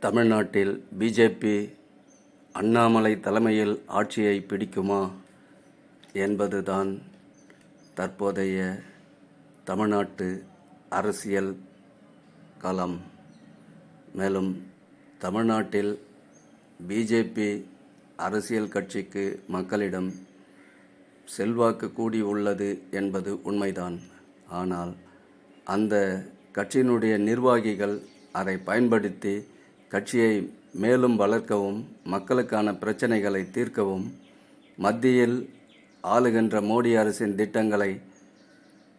தமிழ்நாட்டில் பிஜேபி அண்ணாமலை தலைமையில் ஆட்சியை பிடிக்குமா என்பதுதான் தற்போதைய தமிழ்நாட்டு அரசியல் களம். மேலும் தமிழ்நாட்டில் பிஜேபி அரசியல் கட்சிக்கு மக்களிடம் செல்வாக்கு கூடி உள்ளது என்பது உண்மைதான். ஆனால் அந்த கட்சியினுடைய நிர்வாகிகள் அதை பயன்படுத்தி கட்சியை மேலும் வளர்க்கவும், மக்களுக்கான பிரச்சனைகளை தீர்க்கவும், மத்தியில் ஆளுகின்ற மோடி அரசின் திட்டங்களை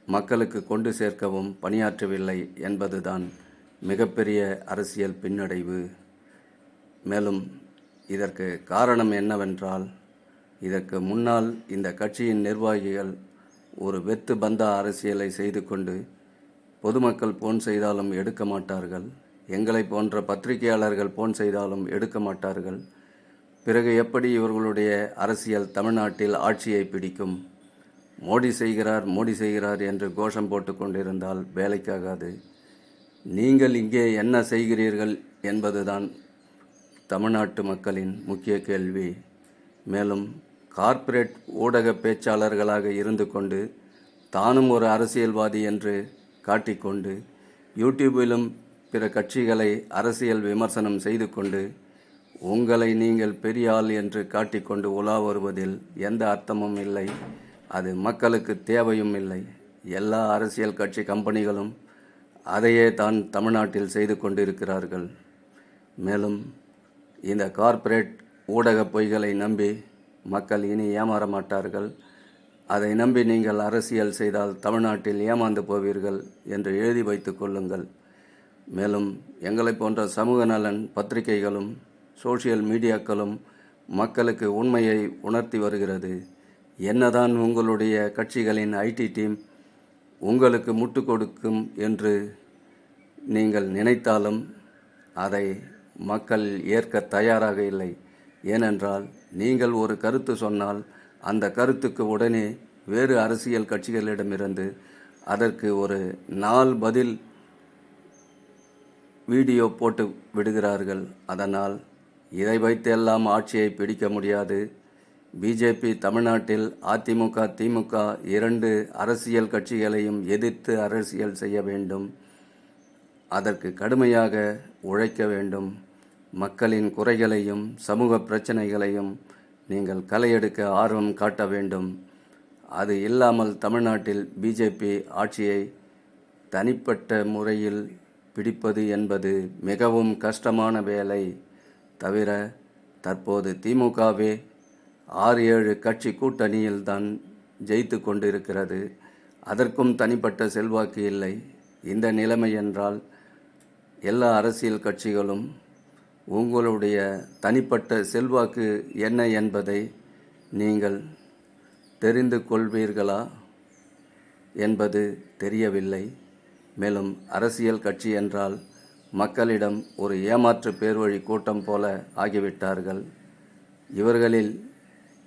மக்களுக்கு கொண்டு சேர்க்கவும் பணியாற்றவில்லை என்பதுதான் மிகப்பெரிய அரசியல் பின்னடைவு. மேலும் இதற்கு காரணம் என்னவென்றால், இதற்கு முன்னால் இந்த கட்சியின் நிர்வாகிகள் ஒரு வெத்து பந்தா அரசியலை செய்து கொண்டு பொதுமக்கள் போன் செய்தாலும் எடுக்க மாட்டார்கள், எங்களை போன்ற பத்திரிகையாளர்கள் போன் செய்தாலும் எடுக்க மாட்டார்கள். பிறகு எப்படி இவர்களுடைய அரசியல் தமிழ்நாட்டில் ஆட்சியை பிடிக்கும்? மோடி செய்கிறார் என்று கோஷம் போட்டு கொண்டிருந்தால் வேலைக்காகாது. நீங்கள் இங்கே என்ன செய்கிறீர்கள் என்பதுதான் தமிழ்நாட்டு மக்களின் முக்கிய கேள்வி. மேலும் கார்ப்பரேட் ஊடக பேச்சாளர்களாக இருந்து கொண்டு தானும் ஒரு அரசியல்வாதி என்று காட்டிக்கொண்டு யூடியூபிலும் பிற கட்சிகளை அரசியல் விமர்சனம் செய்து கொண்டு உங்களை நீங்கள் பெரிய ஆள் என்று காட்டிக்கொண்டு உலா வருவதில் எந்த அர்த்தமும் இல்லை. அது மக்களுக்கு தேவையும் இல்லை. எல்லா அரசியல் கட்சி கம்பெனிகளும் அதையே தான் தமிழ்நாட்டில் செய்து கொண்டிருக்கிறார்கள். மேலும் இந்த கார்ப்பரேட் ஊடக பொய்களை நம்பி மக்கள் இனி ஏமாற மாட்டார்கள். அதை நம்பி நீங்கள் அரசியல் செய்தால் தமிழ்நாட்டில் ஏமாந்து போவீர்கள் என்று எழுதி வைத்து கொள்ளுங்கள். மேலும் எங்களை போன்ற சமூக நலன் பத்திரிகைகளும் சோஷியல் மீடியாக்களும் மக்களுக்கு உண்மையை உணர்த்தி வருகிறது. என்னதான் உங்களுடைய கட்சிகளின் ஐடி டீம் உங்களுக்கு முட்டு கொடுக்கும் என்று நீங்கள் நினைத்தாலும் அதை மக்கள் ஏற்க தயாராக இல்லை. ஏனென்றால் நீங்கள் ஒரு கருத்து சொன்னால் அந்த கருத்துக்கு உடனே வேறு அரசியல் கட்சிகளிடமிருந்து அதற்கு ஒரு 4 பதில் வீடியோ போட்டு விடுகிறார்கள். அதனால் இதை வைத்தெல்லாம் ஆட்சியை பிடிக்க முடியாது. பிஜேபி தமிழ்நாட்டில் அதிமுக திமுக 2 அரசியல் கட்சிகளையும் எதிர்த்து அரசியல் செய்ய வேண்டும். அதற்கு கடுமையாக உழைக்க வேண்டும். மக்களின் குறைகளையும் சமூக பிரச்சனைகளையும் நீங்கள் களையெடுக்க ஆர்வம் காட்ட வேண்டும். அது இல்லாமல் தமிழ்நாட்டில் பிஜேபி ஆட்சியை தனிப்பட்ட முறையில் பிடிப்பது என்பது மிகவும் கஷ்டமான வேலை. தவிர தற்போது திமுகவே 6-7 கட்சி கூட்டணியில் தான் ஜெயித்து கொண்டிருக்கிறது. அதற்கும் தனிப்பட்ட செல்வாக்கு இல்லை. இந்த நிலைமை என்றால் எல்லா அரசியல் கட்சிகளும் உங்களுடைய தனிப்பட்ட செல்வாக்கு என்ன என்பதை நீங்கள் தெரிந்து கொள்வீர்களா என்பது தெரியவில்லை. மேலும் அரசியல் கட்சி என்றால் மக்களிடம் ஒரு ஏமாற்று பேர்வழி கூட்டம் போல ஆகிவிட்டார்கள். இவர்களில்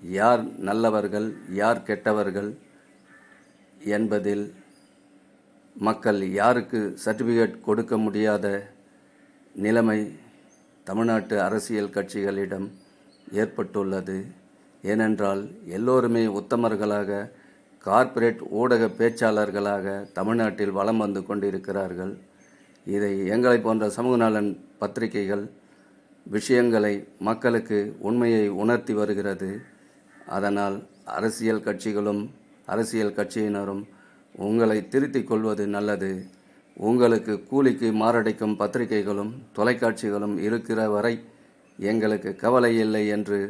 யார் நல்லவர்கள் யார் கெட்டவர்கள் என்பதில் மக்கள் யாருக்கு சர்டிஃபிகேட் கொடுக்க முடியாத நிலைமை தமிழ்நாட்டு அரசியல் கட்சிகளிடம் ஏற்பட்டுள்ளது. ஏனென்றால் எல்லோருமே உத்தமர்களாக கார்ப்பரேட் ஊடக பேச்சாளர்களாக தமிழ்நாட்டில் வலம் வந்து கொண்டிருக்கிறார்கள். இதை எங்களை போன்ற சமூக நலன் பத்திரிகைகள் விஷயங்களை மக்களுக்கு உண்மையை உணர்த்தி வருகிறது. அதனால் அரசியல் கட்சிகளும் அரசியல் கட்சியினரும் உங்களை திருத்திக் கொள்வது நல்லது. உங்களுக்கு கூலிக்கு மாரடைக்கும் பத்திரிகைகளும் தொலைக்காட்சிகளும் இருக்கிற வரை எங்களுக்கு கவலை இல்லை என்று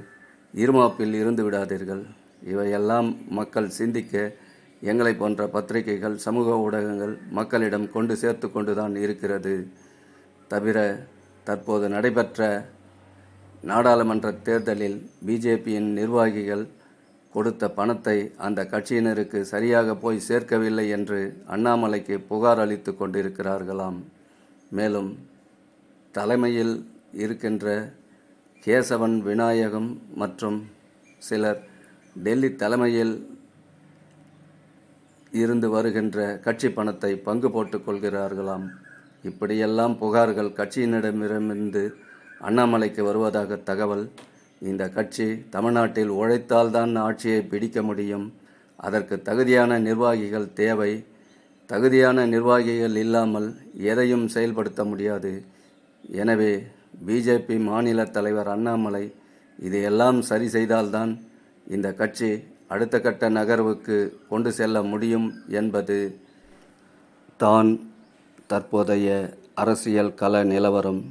இருமாப்பில் இருந்து விடாதீர்கள். இவையெல்லாம் மக்கள் சிந்திக்க எங்களை போன்ற பத்திரிகைகள் சமூக ஊடகங்கள் மக்களிடம் கொண்டு சேர்த்து கொண்டுதான் இருக்கிறது. தவிர தற்போது நடைபெற்ற நாடாளுமன்ற தேர்தலில் பிஜேபியின் நிர்வாகிகள் கொடுத்த பணத்தை அந்த கட்சியினருக்கு சரியாக போய் சேர்க்கவில்லை என்று அண்ணாமலைக்கு புகார் அளித்து கொண்டிருக்கிறார்களாம். மேலும் தலைமையில் இருக்கின்ற கேசவன் விநாயகம் மற்றும் சிலர் டெல்லி தலைமையில் இருந்து வருகின்ற கட்சி பணத்தை பங்கு போட்டுக் கொள்கிறார்களாம். இப்படியெல்லாம் புகார்கள் கட்சியினரிடமிருந்து அண்ணாமலைக்கு வருவதாக தகவல். இந்த கட்சி தமிழ்நாட்டில் உழைத்தால்தான் ஆட்சியை பிடிக்க முடியும். அதற்கு தகுதியான நிர்வாகிகள் தேவை. தகுதியான நிர்வாகிகள் இல்லாமல் எதையும் செயல்படுத்த முடியாது. எனவே பிஜேபி மாநில தலைவர் அண்ணாமலை இதையெல்லாம் சரி செய்தால்தான் இந்த கட்சி அடுத்த கட்ட நகர்வுக்கு கொண்டு செல்ல முடியும் என்பது தான் தற்போதைய அரசியல் கள நிலவரம்.